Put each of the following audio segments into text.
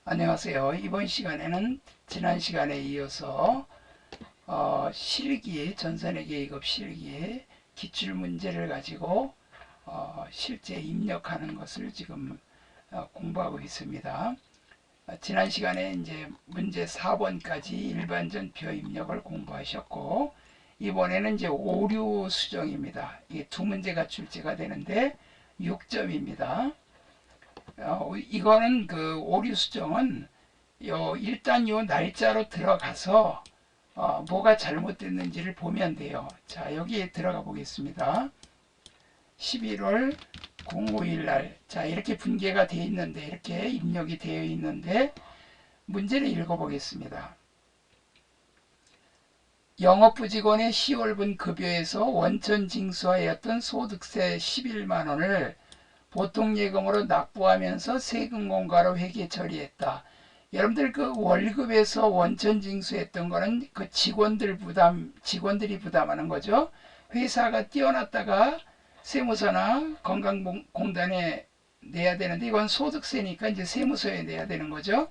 안녕하세요. 이번 시간에는 지난 시간에 이어서 실기, 전산회계 2급 실기 기출문제를 가지고 실제 입력하는 것을 지금 공부하고 있습니다. 지난 시간에 이제 문제 4번까지 일반전표 입력을 공부하셨고, 이번에는 이제 오류 수정입니다. 이게 두 문제가 출제가 되는데 6점입니다. 이거는 그 오류 수정은 일단 요 날짜로 들어가서 뭐가 잘못됐는지를 보면 돼요. 자, 여기에 들어가 보겠습니다. 11월 05일 날, 자, 이렇게 분계가 되어 있는데, 이렇게 입력이 되어 있는데, 문제를 읽어 보겠습니다. 영업부 직원의 10월분 급여에서 원천 징수하였던 소득세 11만 원을 보통 예금으로 납부하면서 세금 공과로 회계 처리했다. 여러분들 그 월급에서 원천 징수했던 거는 그 직원들이 부담하는 거죠. 회사가 띄어놨다가 세무서나 건강공단에 내야 되는데, 이건 소득세니까 이제 세무서에 내야 되는 거죠.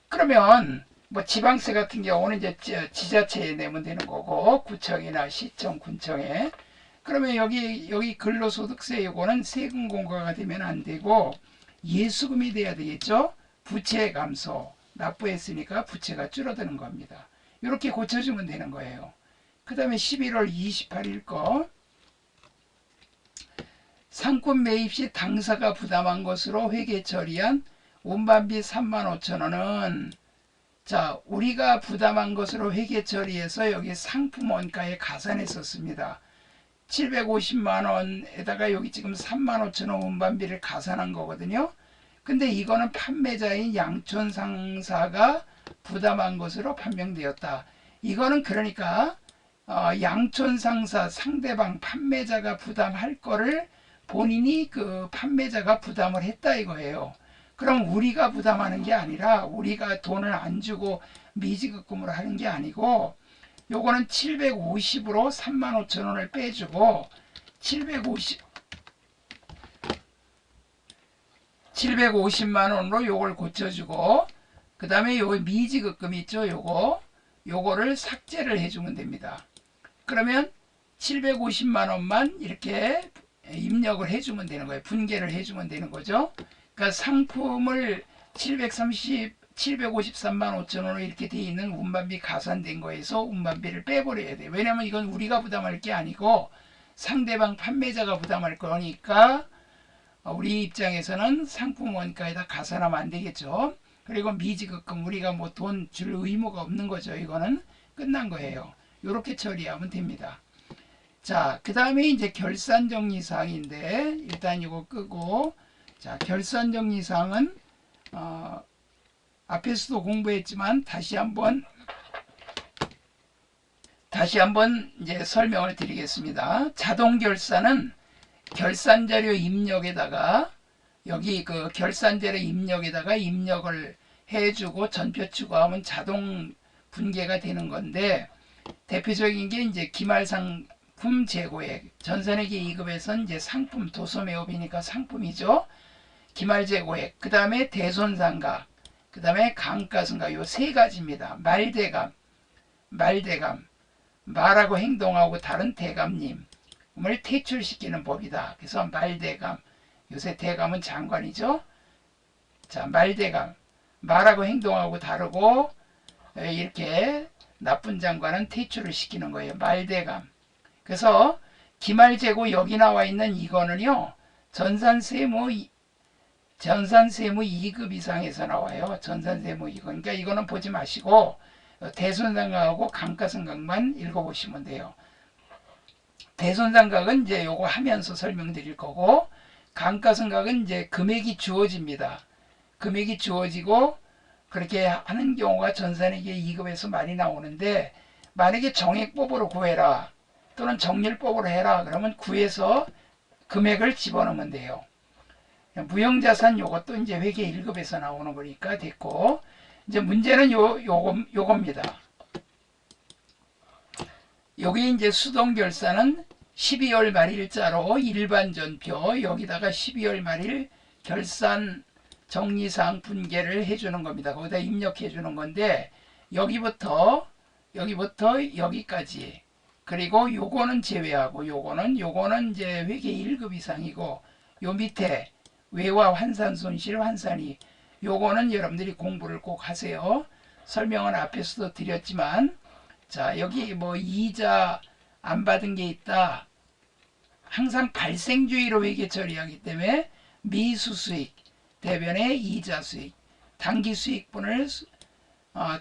그러면 뭐 지방세 같은 경우는 이제 지자체에 내면 되는 거고, 구청이나 시청, 군청에. 그러면 여기 근로소득세 요거는 세금 공과가 되면 안 되고 예수금이 돼야 되겠죠. 부채 감소, 납부했으니까 부채가 줄어드는 겁니다. 이렇게 고쳐주면 되는 거예요. 그 다음에 11월 28일 거, 상품 매입 시 당사가 부담한 것으로 회계 처리한 운반비 35,000원은, 자, 우리가 부담한 것으로 회계 처리해서 여기 상품 원가에 가산했었습니다. 750만 원에다가 여기 지금 35,000원 운반비를 가산한 거거든요. 근데 이거는 판매자인 양촌 상사가 부담한 것으로 판명되었다. 이거는 그러니까 양촌 상사, 상대방 판매자가 부담할 거를 본인이 그 판매자가 부담을 했다 이거예요. 그럼 우리가 부담하는 게 아니라, 우리가 돈을 안 주고 미지급금으로 하는 게 아니고, 요거는 750으로 35,000원을 빼주고 750만 원으로 요걸 고쳐주고, 그 다음에 요 미지급금 있죠, 요거를 삭제를 해주면 됩니다. 그러면 750만 원만 이렇게 입력을 해주면 되는 거예요. 분계를 해주면 되는 거죠. 그러니까 상품을 753만 5천 원으로 이렇게 돼 있는 운반비 가산된 거에서 운반비를 빼버려야 돼. 왜냐면 이건 우리가 부담할 게 아니고 상대방 판매자가 부담할 거니까 우리 입장에서는 상품 원가에다 가산하면 안 되겠죠. 그리고 미지급금, 우리가 뭐 돈 줄 의무가 없는 거죠. 이거는 끝난 거예요. 이렇게 처리하면 됩니다. 자, 그 다음에 이제 결산정리사항인데, 일단 이거 끄고, 자, 결산정리사항은 앞에서도 공부했지만 다시 한번 이제 설명을 드리겠습니다. 자동결산은 결산자료 입력에다가, 여기 그 결산자료 입력에다가 입력을 해주고 전표 추가하면 자동 분계가 되는 건데, 대표적인 게 이제 기말상품 재고액, 전산회계 2급에서는 이제 상품, 도소매업이니까 상품이죠. 기말재고액, 그 다음에 대손상각, 그 다음에 감가상각, 요 세 가지입니다. 말대감, 말하고 행동하고 다른 대감님을 퇴출시키는 법이다. 그래서 말대감, 요새 대감은 장관이죠. 자, 말대감, 말하고 행동하고 다르고 이렇게 나쁜 장관은 퇴출을 시키는 거예요. 말대감. 그래서 기말재고 여기 나와 있는 이거는요, 전산세무 2급 이상에서 나와요. 전산세무 2급. 그러니까 이거는 보지 마시고 대손상각하고 감가상각만 읽어보시면 돼요. 대손상각은 이제 요거 하면서 설명드릴 거고, 감가상각은 이제 금액이 주어집니다. 금액이 주어지고 그렇게 하는 경우가 전산회계 2급에서 많이 나오는데, 만약에 정액법으로 구해라 또는 정렬법으로 해라 그러면 구해서 금액을 집어넣으면 돼요. 무형자산 요것도 이제 회계 1급에서 나오는 거니까 됐고, 이제 문제는 요겁니다. 여기 이제 수동결산은 12월 말일자로 일반전표, 여기다가 12월 말일 결산 정리사항 분계를 해주는 겁니다. 거기다 입력해 주는 건데 여기부터 여기까지, 그리고 요거는 제외하고 요거는 이제 회계 1급 이상이고, 요 밑에 외화 환산 손실 환산이, 요거는 여러분들이 공부를 꼭 하세요. 설명은 앞에서도 드렸지만, 자, 여기 뭐 이자 안 받은 게 있다. 항상 발생주의로 회계 처리하기 때문에 미수 수익 대변의 이자 수익, 당기 수익분을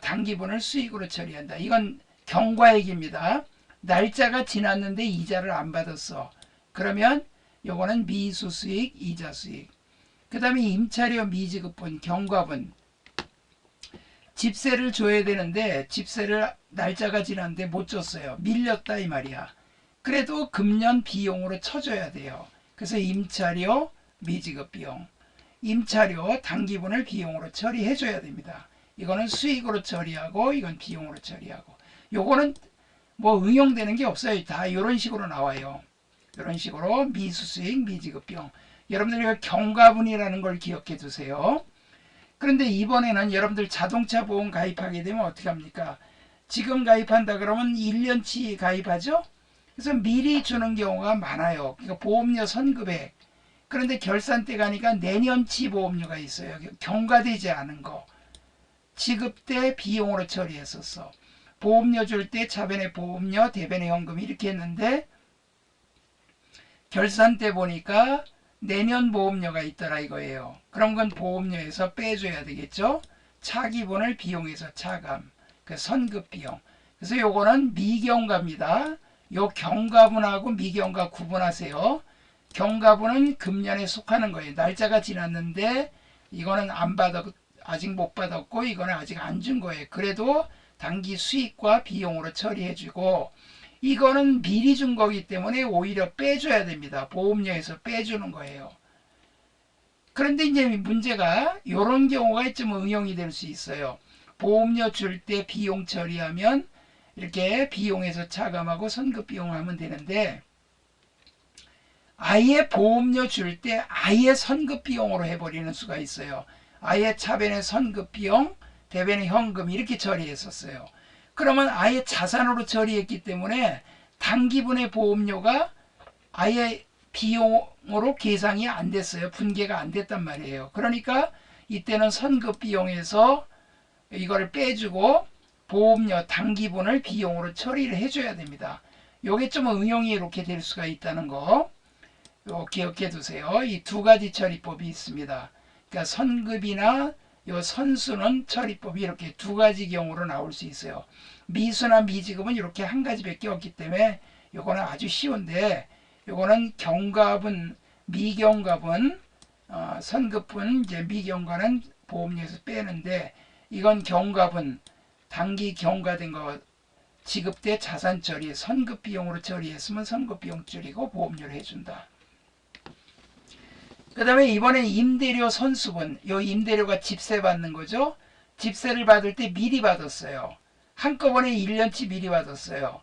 당기분을 수익으로 처리한다. 이건 경과액입니다. 날짜가 지났는데 이자를 안 받았어. 그러면 요거는 미수 수익, 이자 수익. 그 다음에 임차료 미지급분, 경과분. 집세를 줘야 되는데 집세를 날짜가 지났는데 못 줬어요. 밀렸다 이 말이야. 그래도 금년 비용으로 쳐줘야 돼요. 그래서 임차료 미지급 비용, 임차료 당기분을 비용으로 처리해 줘야 됩니다. 이거는 수익으로 처리하고 이건 비용으로 처리하고, 요거는 뭐 응용되는 게 없어요. 다 이런 식으로 나와요. 이런 식으로 미수수익 미지급 비용. 여러분들이 경과분이라는 걸 기억해 두세요. 그런데 이번에는 여러분들 자동차 보험 가입하게 되면 어떻게 합니까? 지금 가입한다 그러면 1년치 가입하죠? 그래서 미리 주는 경우가 많아요. 그러니까 보험료 선급액. 그런데 결산 때 가니까 내년치 보험료가 있어요. 경과되지 않은 거. 지급 때 비용으로 처리했었어. 보험료 줄 때 차변의 보험료, 대변의 현금 이렇게 했는데 결산 때 보니까 내년 보험료가 있더라 이거예요. 그런 건 보험료에서 빼줘야 되겠죠. 차기분을 비용에서 차감, 그 선급 비용. 그래서 요거는 미경과입니다. 요 경과분하고 미경과 구분하세요. 경과분은 금년에 속하는 거예요. 날짜가 지났는데 이거는 안 받아, 아직 못 받았고 이거는 아직 안 준 거예요. 그래도 당기 수익과 비용으로 처리해주고, 이거는 미리 준 거기 때문에 오히려 빼줘야 됩니다. 보험료에서 빼주는 거예요. 그런데 이제 문제가 이런 경우가 좀 응용이 될 수 있어요. 보험료 줄 때 비용 처리하면 이렇게 비용에서 차감하고 선급 비용하면 되는데, 아예 보험료 줄 때 아예 선급 비용으로 해버리는 수가 있어요. 아예 차변의 선급 비용, 대변의 현금 이렇게 처리했었어요. 그러면 아예 자산으로 처리했기 때문에 당기분의 보험료가 아예 비용으로 계상이 안 됐어요. 분계가 안 됐단 말이에요. 그러니까 이때는 선급 비용에서 이걸 빼주고 보험료 당기분을 비용으로 처리를 해줘야 됩니다. 요게 좀 응용이 이렇게 될 수가 있다는 거 기억해 두세요. 이 두 가지 처리법이 있습니다. 그러니까 선급이나 요 선수는 처리법이 이렇게 두 가지 경우로 나올 수 있어요. 미수나 미지급은 이렇게 한 가지밖에 없기 때문에 요거는 아주 쉬운데, 요거는 경과분, 미경과분, 선급분, 이제 미경과는 보험료에서 빼는데, 이건 경과분, 단기 경과된 거 지급 때 자산 처리, 선급 비용으로 처리했으면 선급 비용 줄이고 보험료를 해준다. 그 다음에 이번에 임대료 선수분, 요 임대료가 집세 받는 거죠. 집세를 받을 때 미리 받았어요. 한꺼번에 1년치 미리 받았어요.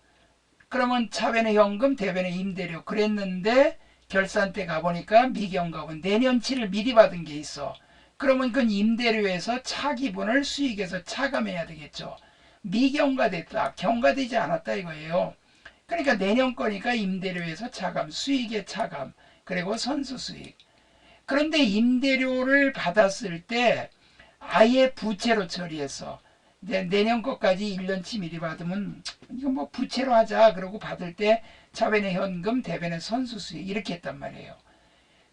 그러면 차변의 현금, 대변의 임대료 그랬는데 결산 때 가보니까 미경과분 내년치를 미리 받은 게 있어. 그러면 그 임대료에서 차기분을 수익에서 차감해야 되겠죠. 미경과됐다, 경과되지 않았다 이거예요. 그러니까 내년 거니까 임대료에서 차감, 수익의 차감, 그리고 선수수익. 그런데 임대료를 받았을 때 아예 부채로 처리해서 내년 것까지 1년치 미리 받으면 이거 뭐 부채로 하자 그러고 받을 때 차변의 현금, 대변의 선수수익 이렇게 했단 말이에요.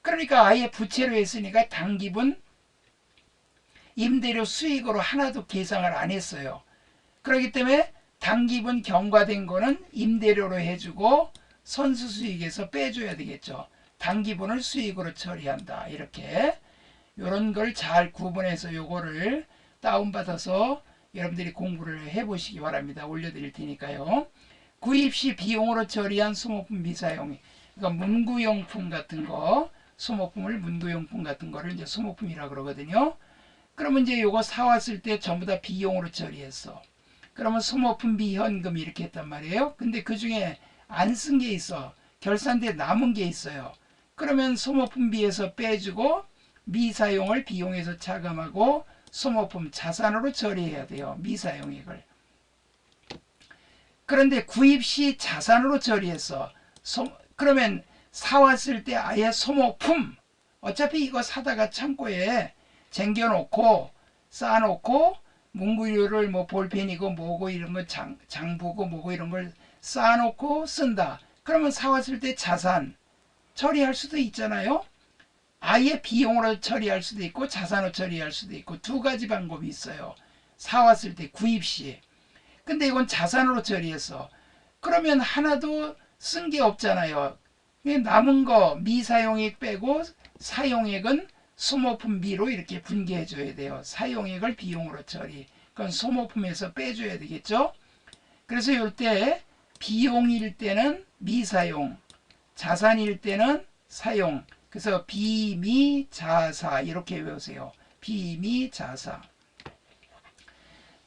그러니까 아예 부채로 했으니까 당기분 임대료 수익으로 하나도 계상을 안 했어요. 그렇기 때문에 당기분 경과된 거는 임대료로 해주고 선수수익에서 빼줘야 되겠죠. 당기분을 수익으로 처리한다. 이렇게 이런 걸 잘 구분해서 요거를 다운받아서 여러분들이 공부를 해보시기 바랍니다. 올려드릴 테니까요. 구입시 비용으로 처리한 수모품 미사용, 그러니까 문구용품 같은 거, 수모품을 문구용품 같은 거를 이제 수모품이라 그러거든요. 그러면 이제 요거 사왔을 때 전부 다 비용으로 처리했어. 그러면 수모품 비현금 이렇게 했단 말이에요. 근데 그 중에 안 쓴 게 있어. 결산대 남은 게 있어요. 그러면 소모품비에서 빼주고 미사용을 비용에서 차감하고 소모품 자산으로 처리해야 돼요. 미사용액을. 그런데 구입 시 자산으로 처리했어. 그러면 사왔을 때 아예 소모품, 어차피 이거 사다가 창고에 쟁겨놓고 쌓아놓고 문구류를 뭐 볼펜이고 뭐고 이런 거 장부고 뭐고 이런 걸 쌓아놓고 쓴다. 그러면 사왔을 때 자산 처리할 수도 있잖아요. 아예 비용으로 처리할 수도 있고 자산으로 처리할 수도 있고 두 가지 방법이 있어요. 사왔을 때 구입 시. 근데 이건 자산으로 처리했어. 그러면 하나도 쓴 게 없잖아요. 남은 거 미사용액 빼고 사용액은 소모품비로 이렇게 분개해 줘야 돼요. 사용액을 비용으로 처리. 그건 소모품에서 빼줘야 되겠죠. 그래서 이럴 때 비용일 때는 미사용, 자산일 때는 사용. 그래서 비미자사 이렇게 외우세요. 비미자사.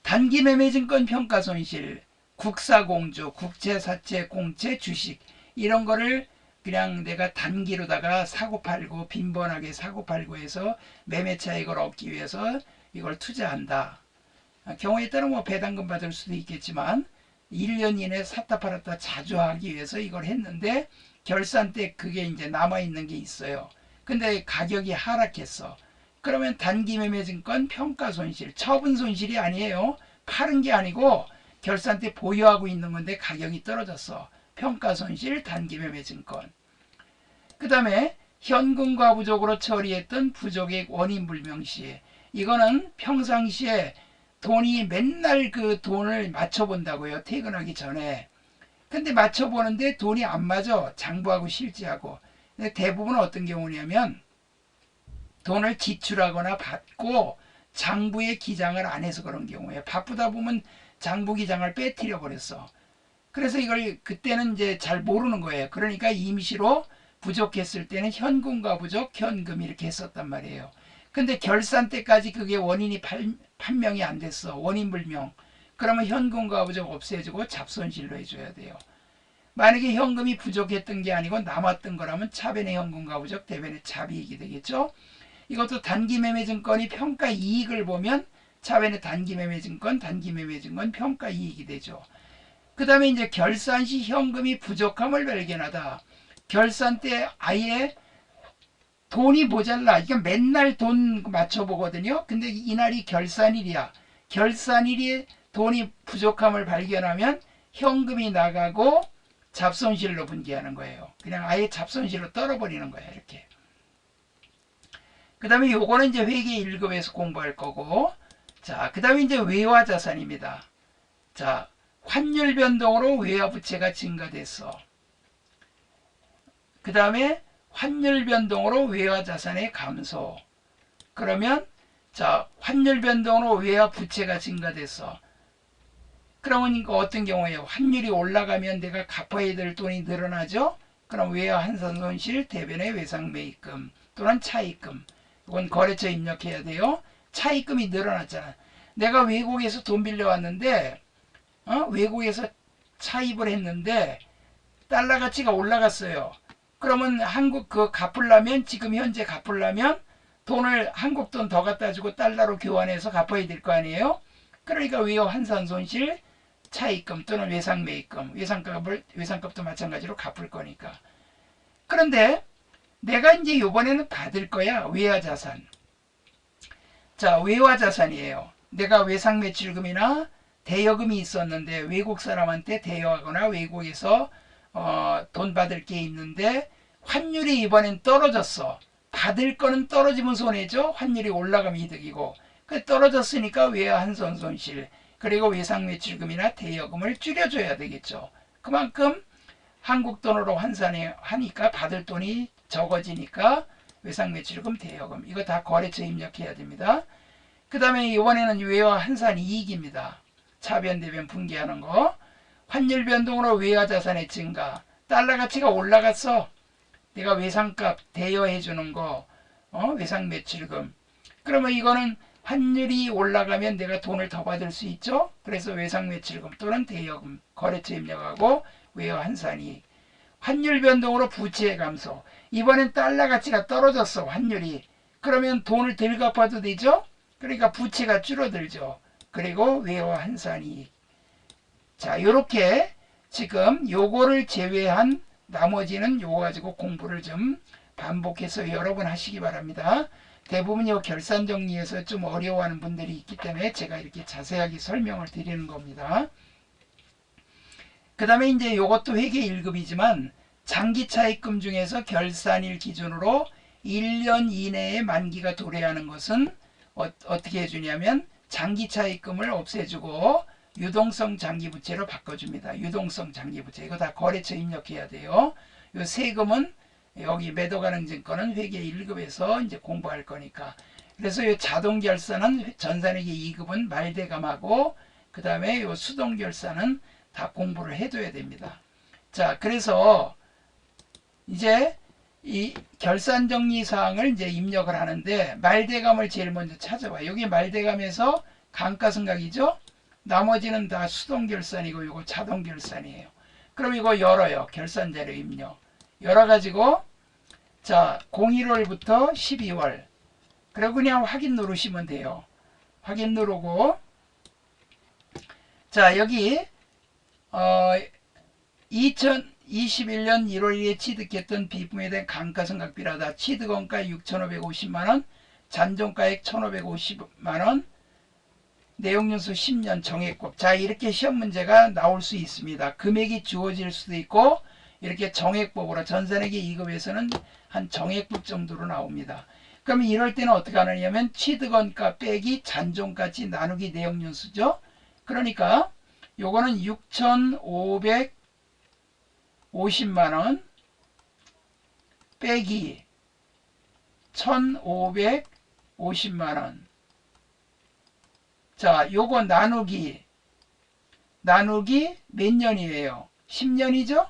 단기매매증권 평가손실, 국사공주, 국채사채, 공채, 주식 이런 거를 그냥 내가 단기로다가 사고팔고 빈번하게 사고팔고 해서 매매차익을 얻기 위해서 이걸 투자한다. 경우에 따라 뭐 배당금 받을 수도 있겠지만 1년 이내 샀다 팔았다 자주 하기 위해서 이걸 했는데 결산 때 그게 이제 남아있는 게 있어요. 근데 가격이 하락했어. 그러면 단기매매증권 평가손실, 처분 손실이 아니에요. 파는 게 아니고 결산 때 보유하고 있는 건데 가격이 떨어졌어. 평가손실, 단기매매증권. 그 다음에 현금과 부족으로 처리했던 부족액 원인불명시. 이거는 평상시에 돈이 맨날 그 돈을 맞춰본다고요. 퇴근하기 전에. 근데 맞춰보는데 돈이 안 맞아. 장부하고 실지하고. 근데 대부분 어떤 경우냐면 돈을 지출하거나 받고 장부에 기장을 안 해서 그런 경우에 바쁘다 보면 장부 기장을 빼뜨려 버렸어. 그래서 이걸 그때는 이제 잘 모르는 거예요. 그러니까 임시로 부족했을 때는 현금과 부족, 현금 이렇게 했었단 말이에요. 근데 결산 때까지 그게 원인이 판명이 안 됐어. 원인 불명. 그러면 현금과 부족 없애주고 잡손실로 해줘야 돼요. 만약에 현금이 부족했던 게 아니고 남았던 거라면 차변의 현금과 부족, 대변의 잡이익이 되겠죠. 이것도 단기매매증권이 평가이익을 보면 차변의 단기매매증권, 단기매매증권 평가이익이 되죠. 그 다음에 이제 결산 시 현금이 부족함을 발견하다. 결산 때 아예 돈이 모자라. 이게 맨날 돈 맞춰보거든요. 근데 이날이 결산일이야. 결산일이 돈이 부족함을 발견하면 현금이 나가고 잡손실로 분기하는 거예요. 그냥 아예 잡손실로 떨어버리는 거예요. 이렇게. 그 다음에 요거는 이제 회계 1급에서 공부할 거고, 자, 그 다음에 이제 외화자산입니다. 자, 환율 변동으로 외화부채가 증가됐어. 그 다음에 환율 변동으로 외화자산의 감소. 그러면 자, 환율 변동으로 외화부채가 증가됐어. 그러면 이거 어떤 경우에요? 환율이 올라가면 내가 갚아야 될 돈이 늘어나죠? 그럼 외화 환산 손실, 대변의 외상매입금 또는 차입금. 이건 거래처 입력해야 돼요. 차입금이 늘어났잖아. 내가 외국에서 돈 빌려왔는데 외국에서 차입을 했는데 달러 가치가 올라갔어요. 그러면 한국 그 갚으려면 지금 현재 갚으려면 돈을 한국 돈 더 갖다 주고 달러로 교환해서 갚아야 될 거 아니에요? 그러니까 외화 환산 손실, 차입금 또는 외상매입금, 외상값도 마찬가지로 갚을 거니까. 그런데 내가 이제 이번에는 받을 거야. 외화자산. 자, 외화자산이에요. 내가 외상매출금이나 대여금이 있었는데 외국 사람한테 대여하거나 외국에서 돈 받을 게 있는데 환율이 이번엔 떨어졌어. 받을 거는 떨어지면 손해죠. 환율이 올라가면 이득이고. 떨어졌으니까 외화 환산 손실 그리고 외상매출금이나 대여금을 줄여줘야 되겠죠. 그만큼 한국 돈으로 환산하니까 받을 돈이 적어지니까 외상매출금, 대여금 이거 다 거래처 입력해야 됩니다. 그 다음에 이번에는 외화 환산 이익입니다. 차변, 대변 분기하는 거. 환율 변동으로 외화자산의 증가. 달러 가치가 올라갔어. 내가 외상값 대여해 주는 거, 외상매출금. 그러면 이거는 환율이 올라가면 내가 돈을 더 받을 수 있죠. 그래서 외상매출금 또는 대여금 거래처 입력하고 외화 환산이익. 환율 변동으로 부채의 감소. 이번엔 달러 가치가 떨어졌어. 환율이. 그러면 돈을 덜 갚아도 되죠? 그러니까 부채가 줄어들죠. 그리고 외화 환산이익. 자, 요렇게 지금 요거를 제외한 나머지는 요거 가지고 공부를 좀 반복해서 여러 번 하시기 바랍니다. 대부분 요 결산 정리에서 좀 어려워하는 분들이 있기 때문에 제가 이렇게 자세하게 설명을 드리는 겁니다. 그 다음에 이제 요것도 회계 1급이지만 장기 차입금 중에서 결산일 기준으로 1년 이내에 만기가 도래하는 것은 어떻게 해주냐면 장기 차입금을 없애주고 유동성 장기부채로 바꿔줍니다. 유동성 장기부채. 이거 다 거래처 입력해야 돼요. 요 세금은 여기 매도가능증권은 회계 1급에서 이제 공부할 거니까. 그래서 요 자동결산은 전산회계 2급은 말대감하고 그 다음에 요 수동결산은 다 공부를 해둬야 됩니다. 자, 그래서 이제 이 결산정리사항을 이제 입력을 하는데 말대감을 제일 먼저 찾아봐요. 여기 말대감에서 감가상각이죠. 나머지는 다 수동결산이고 이거 자동결산이에요. 그럼 이거 열어요. 결산자료 입력. 열어가지고 자 01월부터 12월 그리고 그냥 확인 누르시면 돼요. 확인 누르고 자 여기 2021년 1월 1일에 취득했던 비품에 대한 감가상각비라다. 취득원가 6,550만원, 잔존가액 1,550만원, 내용연수 10년 정액법. 자 이렇게 시험 문제가 나올 수 있습니다. 금액이 주어질 수도 있고 이렇게 정액법으로 전산회계 2급에서는 한 정액법 정도로 나옵니다. 그럼 이럴 때는 어떻게 하느냐면 취득원가 빼기 잔존가치 나누기 내용연수죠. 그러니까 요거는 6,550만원 빼기 1,550만원. 자, 요거 나누기 몇 년이에요? 10년이죠?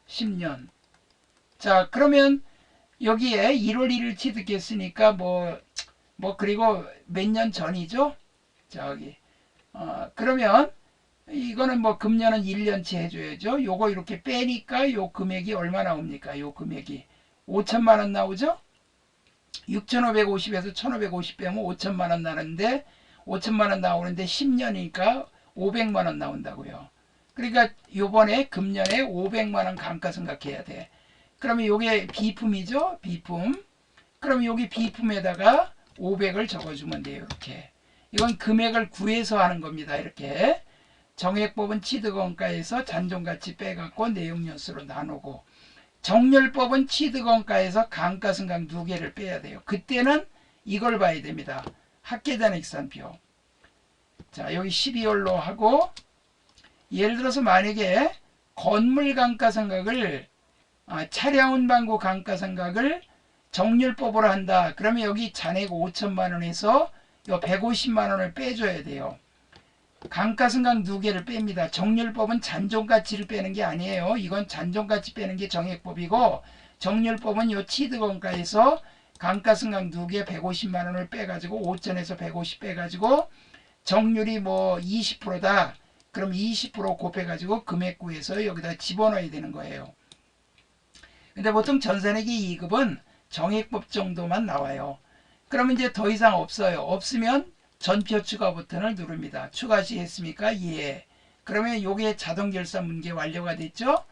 10년. 자, 그러면 여기에 1월 1일 취득했으니까 그리고 몇 년 전이죠? 저기 그러면 이거는 금년은 1년치 해줘야죠. 요거 이렇게 빼니까 요 금액이 얼마 나옵니까? 요 금액이 5천만원 나오죠? 6,550에서 1,550 빼면 5천만원 나는데 5천만원 나오는데 10년이니까 500만원 나온다고요. 그러니까 요번에 금년에 500만원 감가상각해야 돼. 그러면 요게 비품이죠? 비품. 그럼 여기 비품에다가 500을 적어주면 돼요. 이렇게. 이건 금액을 구해서 하는 겁니다. 이렇게. 정액법은 취득원가에서 잔존가치 빼갖고 내용연수로 나누고 정렬법은 취득원가에서 감가상각 2개를 빼야 돼요. 그때는 이걸 봐야 됩니다. 합계잔액산표. 자 여기 12월로 하고 예를 들어서 만약에 건물 감가상각을 차량운반구 감가상각을 정렬법으로 한다. 그러면 여기 잔액 5천만원에서 150만원을 빼줘야 돼요. 감가상각 2개를 뺍니다. 정렬법은 잔존가치를 빼는 게 아니에요. 이건 잔존가치 빼는 게 정액법이고 정렬법은 요 취득원가에서 감가상각 2개 150만원을 빼가지고 5천에서 150 빼가지고 정률이 20%다. 그럼 20% 곱해가지고 금액 구해서 여기다 집어넣어야 되는 거예요. 근데 보통 전산회계 2급은 정액법 정도만 나와요. 그러면 이제 더 이상 없어요. 없으면 전표 추가 버튼을 누릅니다. 추가하시겠습니까? 예. 그러면 요게 자동결산 문제 완료가 됐죠?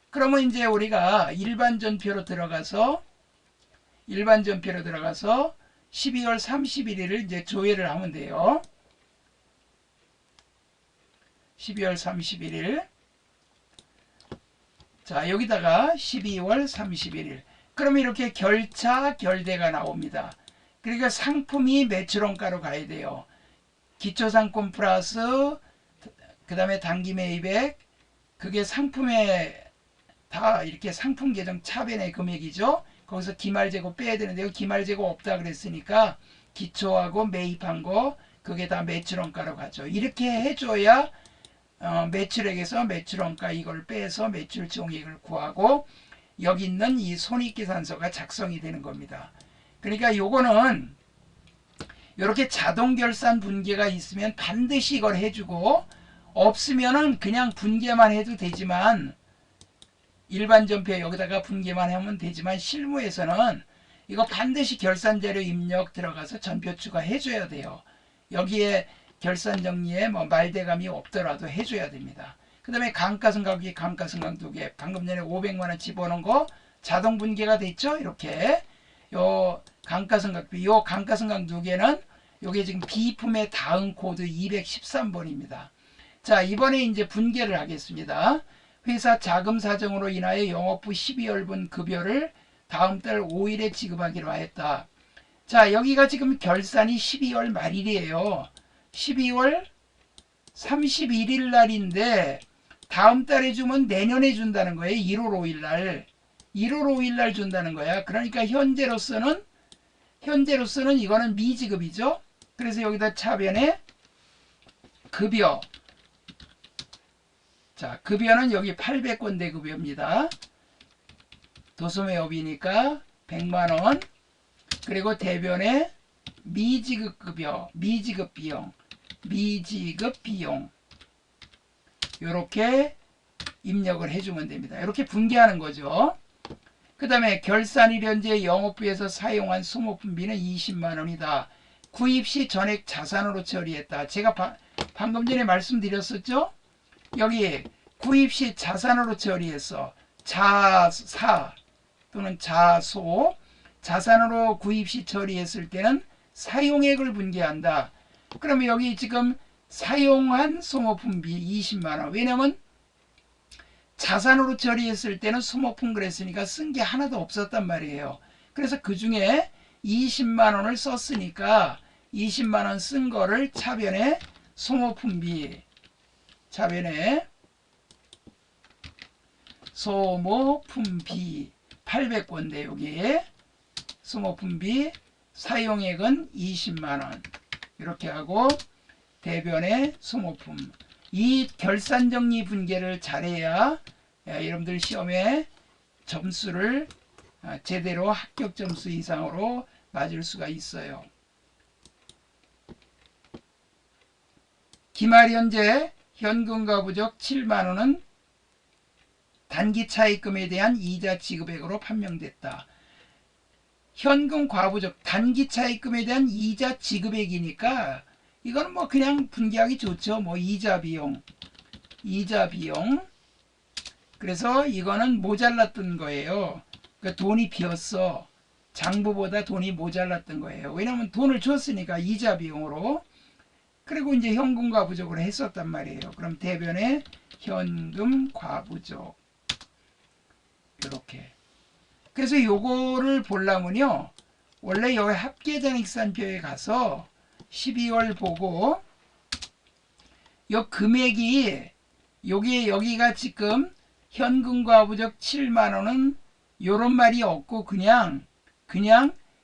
그러면 이제 우리가 일반 전표로 들어가서 12월 31일을 이제 조회를 하면 돼요. 12월 31일. 자, 여기다가 12월 31일. 그럼 이렇게 결차, 결대가 나옵니다. 그러니까 상품이 매출원가로 가야 돼요. 기초상품 플러스 그 다음에 단기매입액 그게 상품에 다 이렇게 상품 계정 차변의 금액이죠. 거기서 기말재고 빼야 되는데요. 기말재고 없다 그랬으니까 기초하고 매입한 거 그게 다 매출원가로 가죠. 이렇게 해줘야 매출액에서 매출원가 이걸 빼서 매출총액을 구하고 여기 있는 이 손익계산서가 작성이 되는 겁니다. 그러니까 요거는 이렇게 자동결산 분계가 있으면 반드시 이걸 해주고 없으면은 그냥 분계만 해도 되지만 일반 전표에 여기다가 분계만 하면 되지만 실무에서는 이거 반드시 결산자료 입력 들어가서 전표 추가해 줘야 돼요. 여기에 결산 정리에 뭐 말대감이 없더라도 해줘야 됩니다. 그 다음에 감가상각비, 감가상각 2개, 방금 전에 500만원 집어넣은 거 자동 분계가 됐죠. 이렇게 요 감가상각비, 요 감가상각 2개는 요게 지금 비품의 다음 코드 213번입니다. 자, 이번에 이제 분계를 하겠습니다. 회사 자금 사정으로 인하여 영업부 12월분 급여를 다음 달 5일에 지급하기로 하였다. 자, 여기가 지금 결산이 12월 말일이에요. 12월 31일 날인데 다음 달에 주면 내년에 준다는 거예요. 1월 5일 날. 1월 5일 날 준다는 거야. 그러니까 현재로서는 이거는 미지급이죠. 그래서 여기다 차변에 급여. 자, 급여는 여기 800건대 급여입니다. 도소매업이니까 100만원. 그리고 대변에 미지급 급여, 미지급 비용 이렇게 입력을 해주면 됩니다. 이렇게 분계하는 거죠. 그 다음에 결산일 현재 영업부에서 사용한 수모품비는 20만원이다. 구입 시 전액 자산으로 처리했다. 제가 방금 전에 말씀드렸었죠. 여기 구입 시 자산으로 처리했어. 자사 또는 자소, 자산으로 구입 시 처리했을 때는 사용액을 분계한다. 그러면 여기 지금 사용한 소모품비 20만원. 왜냐면 자산으로 처리했을 때는 소모품 그랬으니까 쓴 게 하나도 없었단 말이에요. 그래서 그 중에 20만원을 썼으니까 20만원 쓴 거를 차변에 소모품비, 차변에 소모품비 800건데 여기에 소모품비 사용액은 20만원 이렇게 하고 대변에 소모품. 이 결산정리 분계를 잘해야 여러분들 시험에 점수를 제대로 합격 점수 이상으로 맞을 수가 있어요. 기말 현재 현금과 부적 7만원은 단기 차입금에 대한 이자 지급액으로 판명됐다. 현금 과부적 단기 차입금에 대한 이자 지급액이니까 이거는 뭐 그냥 분개하기 좋죠. 뭐 이자 비용. 그래서 이거는 모자랐던 거예요. 그러니까 돈이 비었어. 장부보다 돈이 모자랐던 거예요. 왜냐하면 돈을 줬으니까 이자 비용으로. 그리고 이제 현금 과부적으로 했었단 말이에요. 그럼 대변에 현금 과부적 이렇게. 그래서 요거를 보려면요. 원래 여기 합계잔액산표에 가서 12월 보고 요 금액이 여기가 지금 현금과 부적 7만원은 요런 말이 없고 그냥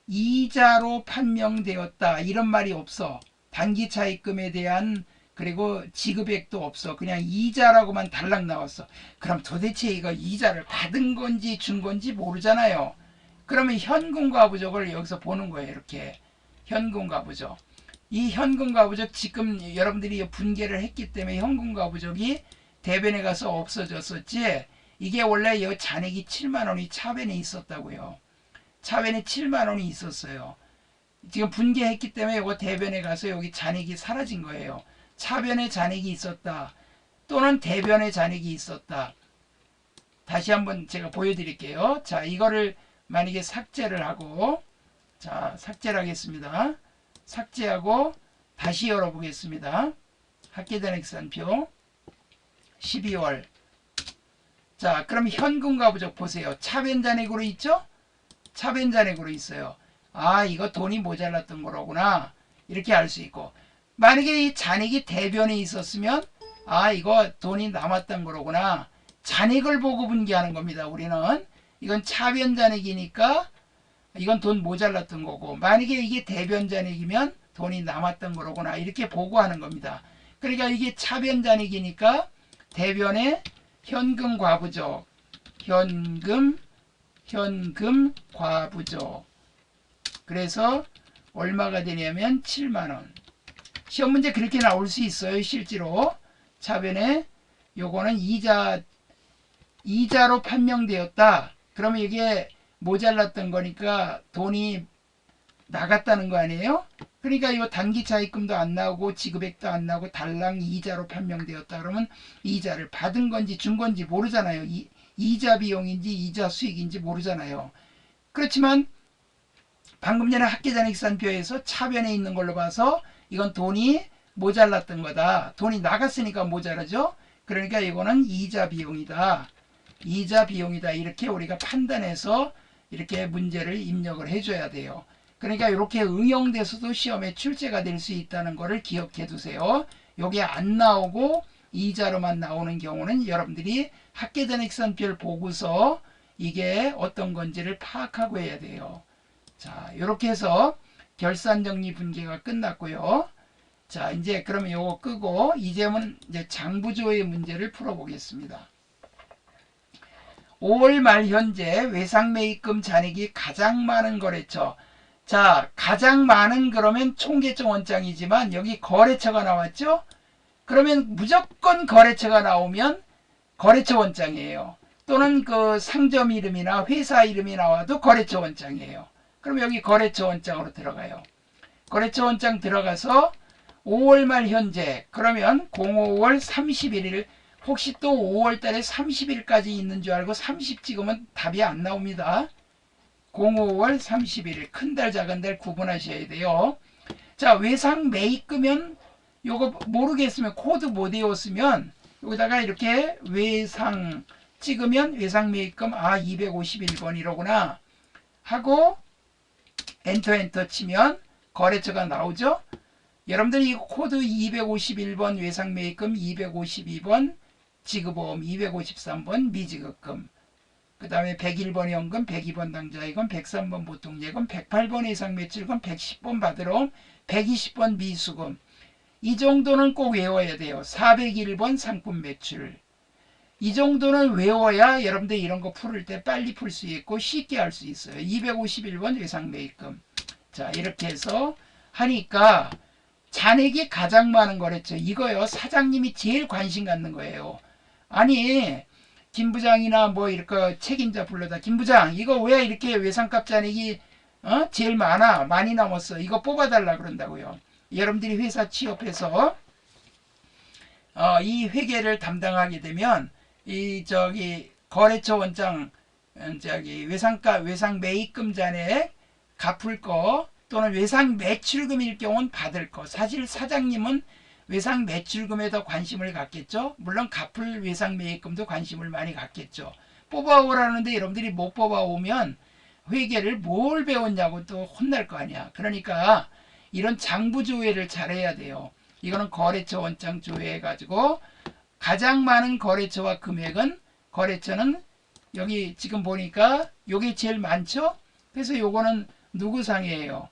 이자로 판명되었다 이런 말이 없어. 단기 차입금에 대한 그리고 지급액도 없어. 그냥 이자라고만 달랑 나왔어. 그럼 도대체 이거 이자를 받은 건지 준 건지 모르잖아요. 그러면 현금과 부적을 여기서 보는 거예요. 이렇게 현금과 부적. 이 현금과 부적 지금 여러분들이 분계를 했기 때문에 현금과 부적이 대변에 가서 없어졌었지. 이게 원래 이 잔액이 7만원이 차변에 있었다고요. 차변에 7만원이 있었어요. 지금 분계했기 때문에 이거 대변에 가서 여기 잔액이 사라진 거예요. 차변에 잔액이 있었다. 또는 대변에 잔액이 있었다. 다시 한번 제가 보여드릴게요. 자, 이거를 만약에 삭제를 하고, 자, 삭제를 하겠습니다. 삭제하고 다시 열어보겠습니다. 합계잔액산표 12월. 자, 그럼 현금과 부적 보세요. 차변잔액으로 있죠? 차변잔액으로 있어요. 아, 이거 돈이 모자랐던 거로구나. 이렇게 알 수 있고. 만약에 이 잔액이 대변에 있었으면 아, 이거 돈이 남았던 거로구나. 잔액을 보고 분계하는 겁니다. 우리는. 이건 차변 잔액이니까 이건 돈 모자랐던 거고, 만약에 이게 대변 잔액이면 돈이 남았던 거로구나. 이렇게 보고 하는 겁니다. 그러니까 이게 차변 잔액이니까 대변에 현금 과부적, 현금 과부적. 그래서 얼마가 되냐면 7만원. 시험 문제 그렇게 나올 수 있어요. 실제로. 차변에 요거는 이자로 판명되었다. 그러면 이게 모자랐던 거니까 돈이 나갔다는 거 아니에요? 그러니까 이 단기 차입금도 안 나오고 지급액도 안 나오고 달랑 이자로 판명되었다 그러면 이자를 받은 건지 준 건지 모르잖아요. 이자 비용인지 이자 수익인지 모르잖아요. 그렇지만 방금 전에 학계장익산표에서 차변에 있는 걸로 봐서 이건 돈이 모자랐던 거다. 돈이 나갔으니까 모자라죠. 그러니까 이거는 이자 비용이다. 이자 비용이다. 이렇게 우리가 판단해서 이렇게 문제를 입력을 해줘야 돼요. 그러니까 이렇게 응용돼서도 시험에 출제가 될 수 있다는 것을 기억해 두세요. 이게 안 나오고 이자로만 나오는 경우는 여러분들이 학계장익산표를 보고서 이게 어떤 건지를 파악하고 해야 돼요. 자, 이렇게 해서 결산정리 분계가 끝났고요. 자, 이제 그러면 요거 끄고 이제는 이제 장부조의 문제를 풀어보겠습니다. 5월 말 현재 외상매입금 잔액이 가장 많은 거래처. 자, 가장 많은 그러면 총계정 원장이지만 여기 거래처가 나왔죠? 그러면 무조건 거래처가 나오면 거래처 원장이에요. 또는 그 상점 이름이나 회사 이름이 나와도 거래처 원장이에요. 그럼 여기 거래처 원장으로 들어가요. 거래처 원장 들어가서 5월 말 현재 그러면 05월 31일 혹시 또 5월 달에 30일까지 있는 줄 알고 30 찍으면 답이 안 나옵니다. 05월 31일 큰 달 작은 달 구분하셔야 돼요. 자, 외상 매입금은 요거 모르겠으면 코드 못 외웠으면 여기다가 이렇게 외상 찍으면 외상 매입금 251번이로구나 하고 엔터 치면 거래처가 나오죠. 여러분들이 이 코드 251번 외상 매입금, 252번 지급보험, 253번 미지급금, 그 다음에 101번 연금, 102번 당좌예금, 103번 보통예금, 108번 외상매출금, 110번 받으러 120번 미수금. 이 정도는 꼭 외워야 돼요. 401번 상품매출. 이 정도는 외워야 여러분들 이런 거 풀을 때 빨리 풀 수 있고 쉽게 할 수 있어요. 251번 외상매입금. 자, 이렇게 해서 하니까 잔액이 가장 많은 거랬죠. 이거요. 사장님이 제일 관심 갖는 거예요. 아니 김 부장이나 뭐 이렇게 책임자 불러다 김 부장 이거 왜 이렇게 외상값 잔액이 제일 많이 남았어. 이거 뽑아달라 그런다고요. 여러분들이 회사 취업해서 이 회계를 담당하게 되면 이 거래처 원장 외상 매입금 잔액 갚을 거 또는 외상 매출금일 경우는 받을 거. 사실 사장님은 외상 매출금에 더 관심을 갖겠죠. 물론 갚을 외상 매입금도 관심을 많이 갖겠죠. 뽑아오라는데 여러분들이 못 뽑아오면 회계를 뭘 배웠냐고 또 혼날 거 아니야. 그러니까 이런 장부 조회를 잘해야 돼요. 이거는 거래처 원장 조회해 가지고 가장 많은 거래처와 금액은 거래처는 여기 지금 보니까 요게 제일 많죠. 그래서 요거는 누구 상이에요?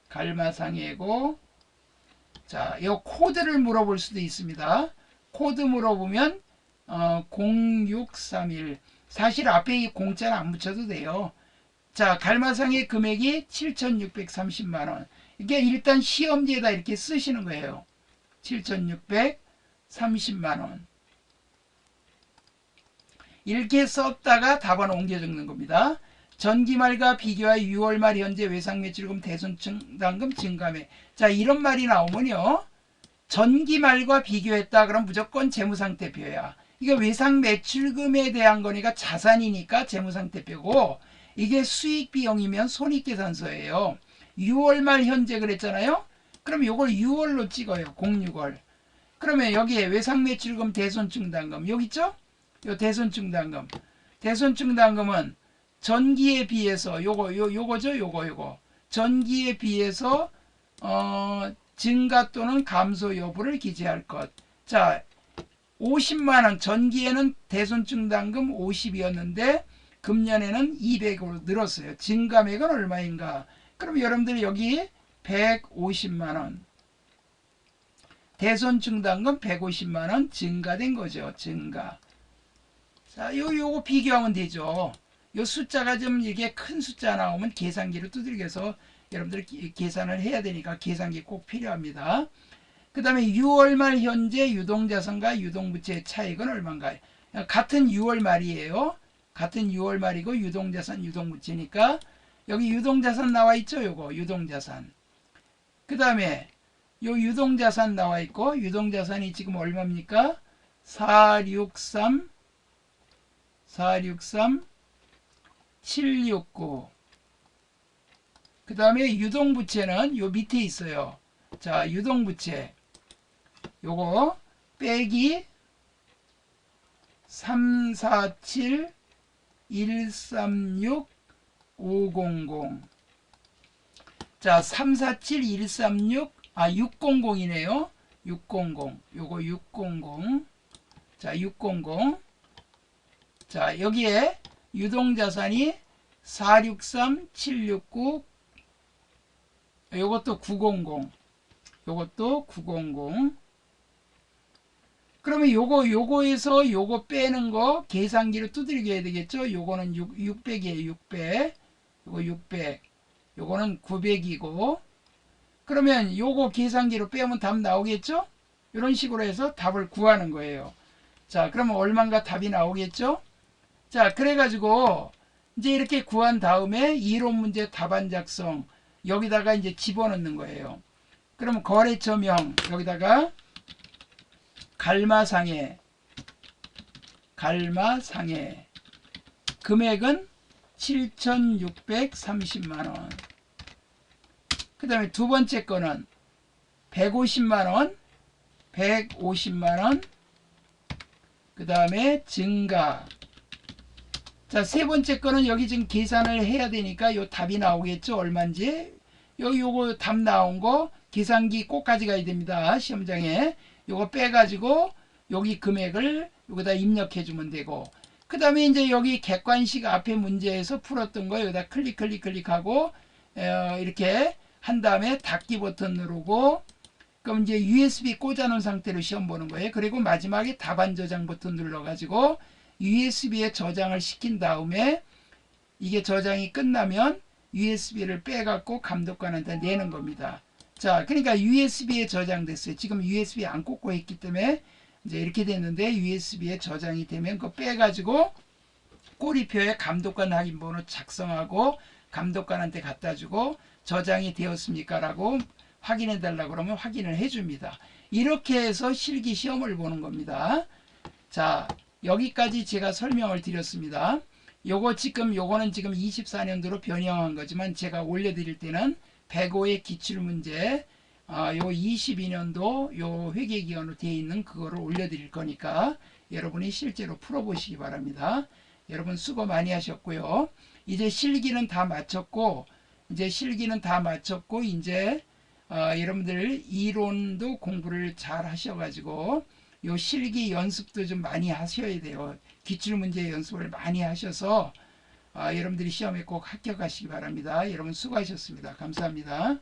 갈마상이고, 자, 이 코드를 물어볼 수도 있습니다. 코드 물어보면 0631. 사실 앞에 이 공짜는 안 붙여도 돼요. 자, 갈마상의 금액이 7,630만원. 이게 일단 시험지에다 이렇게 쓰시는 거예요. 7,630만원. 이렇게 썼다가 답안 옮겨 적는 겁니다. 전기말과 비교하여 6월 말 현재 외상매출금 대손증당금 증감액. 자, 이런 말이 나오면요. 전기말과 비교했다 그럼 무조건 재무상태표야. 이게 외상매출금에 대한 거니까 자산이니까 재무상태표고 이게 수익비용이면 손익계산서예요. 6월 말 현재 그랬잖아요. 그럼 이걸 6월로 찍어요. 06월. 그러면 여기에 외상매출금 대손증당금 여기 있죠? 요 대손증당금. 대손증당금은 전기에 비해서 요거죠. 요거. 전기에 비해서 증가 또는 감소 여부를 기재할 것. 자, 50만원 전기에는 대손증당금 50이었는데 금년에는 200으로 늘었어요. 증감액은 얼마인가? 그럼 여러분들이 여기 150만원 대손증당금 150만원 증가된 거죠. 증가. 자, 요거 비교하면 되죠. 요 숫자가 좀 이게 큰 숫자 나오면 계산기를 두들겨서 여러분들 계산을 해야 되니까 계산기 꼭 필요합니다. 그 다음에 6월 말 현재 유동자산과 유동부채의 차익은 얼마인가요? 같은 6월 말이에요. 같은 6월 말이고 유동자산 유동부채니까 여기 유동자산 나와 있죠. 요거 유동자산. 그 다음에 요 유동자산 나와 있고 유동자산이 지금 얼마입니까? 463 769. 그 다음에 유동부채는 요 밑에 있어요. 자, 유동부채 요거 빼기 347 136 500. 자, 347 136 600이네요. 600. 요거 600. 자, 600. 자, 여기에 유동자산이 463 769. 요것도 900. 요것도 900. 그러면 요거에서 요거 빼는 거 계산기로 두드리게 해야 되겠죠? 요거는 600이에요. 600. 요거 600. 요거는 900이고. 그러면 요거 계산기로 빼면 답 나오겠죠? 이런 식으로 해서 답을 구하는 거예요. 자, 그러면 얼마인가 답이 나오겠죠? 자, 그래가지고 이제 이렇게 구한 다음에 이론 문제 답안 작성 여기다가 이제 집어넣는 거예요. 그러면 거래처명 여기다가 갈마상해 금액은 7,630만원. 그 다음에 두 번째 거는 150만원 150만원. 그 다음에 증가. 자, 세 번째 거는 여기 지금 계산을 해야 되니까 요 답이 나오겠죠? 얼마인지. 요거 답 나온 거 계산기 꼭 가져가야 됩니다. 시험장에. 요거 빼가지고 여기 금액을 여기다 입력해 주면 되고, 그 다음에 이제 여기 객관식 앞에 문제에서 풀었던 거 여기다 클릭하고 이렇게 한 다음에 닫기 버튼 누르고, 그럼 이제 USB 꽂아놓은 상태로 시험 보는 거예요. 그리고 마지막에 답안 저장 버튼 눌러가지고 USB에 저장을 시킨 다음에 이게 저장이 끝나면 USB를 빼갖고 감독관한테 내는 겁니다. 자, 그러니까 USB에 저장됐어요. 지금 USB 안 꽂고 했기 때문에 이제 이렇게 됐는데, USB에 저장이 되면 그거 빼가지고 꼬리표에 감독관 확인번호 작성하고 감독관한테 갖다 주고 저장이 되었습니까? 라고 확인해 달라고 그러면 확인을 해 줍니다. 이렇게 해서 실기 시험을 보는 겁니다. 자, 여기까지 제가 설명을 드렸습니다. 요거는 지금 24년도로 변형한 거지만 제가 올려드릴 때는 105의 기출문제 요 22년도 요 회계기간으로 되어 있는 그거를 올려드릴 거니까 여러분이 실제로 풀어보시기 바랍니다. 여러분 수고 많이 하셨고요. 이제 실기는 다 마쳤고 이제 여러분들 이론도 공부를 잘 하셔가지고 요 실기 연습도 좀 많이 하셔야 돼요. 기출문제 연습을 많이 하셔서 여러분들이 시험에 꼭 합격하시기 바랍니다. 여러분 수고하셨습니다. 감사합니다.